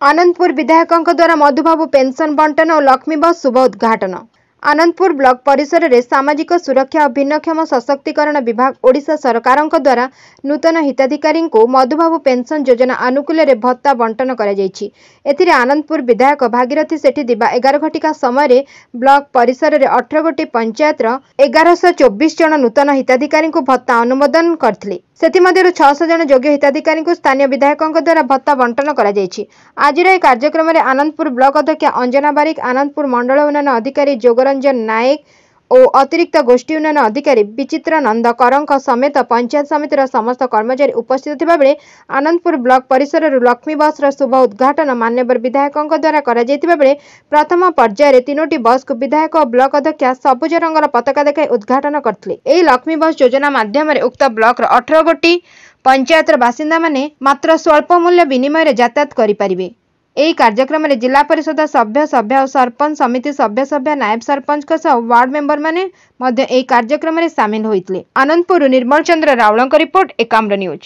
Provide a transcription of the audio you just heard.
आनंदपुर विधायकों द्वारा मधुबाबू पेंशन बंटन और लक्ष्मी बस शुभ उद्घाटन। आनंदपुर ब्लॉक परिसर में सामाजिक सुरक्षा और भिन्नक्षम सशक्तिकरण विभाग ओडिशा सरकार द्वारा नूतन हिताधिकारी को मधुबाबू पेंशन योजना अनुकूल भत्ता बंटन कर आनंदपुर विधायक भागीरथी सेठी दिबा 11 घटिका समय ब्लॉक परिसर में 18 गोटी पंचायत 1124 जन नूतन हिताधिकारी को भत्ता अनुमोदन करथिले। सेथिमध्यरु 600 जन योग्य हिताधिकारी को स्थानीय विधायकों द्वारा भत्ता बंटन कर आज कार्यक्रम में आनंदपुर ब्लॉक अध्यक्ष अंजना बारिक, आनंदपुर मंडल उन्नयन अधिकारी जोगरंजन नायक और अतिरिक्त गोष्ठी उन्नयन अधिकारी विचित्र नंद करंक समेत पंचायत समितिर समस्त कर्मचारी उपस्थित थिबा बेले आनंदपुर ब्लॉक परिसर लक्ष्मी बस शुभ उद्घाटन मान्यवर विधायकों द्वारा करा जायतिबा बेले प्रथम पर्यायर 3टी बस को विधायक और ब्लॉक अध्यक्ष सबुज रंगर पताका देखाई उद्घाटन करथिले। एही लक्ष्मी बस योजना माध्यम उक्त ब्लॉक 18 गोटी पंचायत बासिंदा माने मात्र स्वल्प मूल्य विनिमय यातायात करिपारिबे। एही कार्यक्रम में जिला परिषद सभ्य और सरपंच समिति सभ्य नायब सरपंच वार्ड मेंबर माने कार्यक्रम में सामिल होइतले। आनंदपुर निर्मल चंद्र रावल रिपोर्ट एकाम्र न्यूज।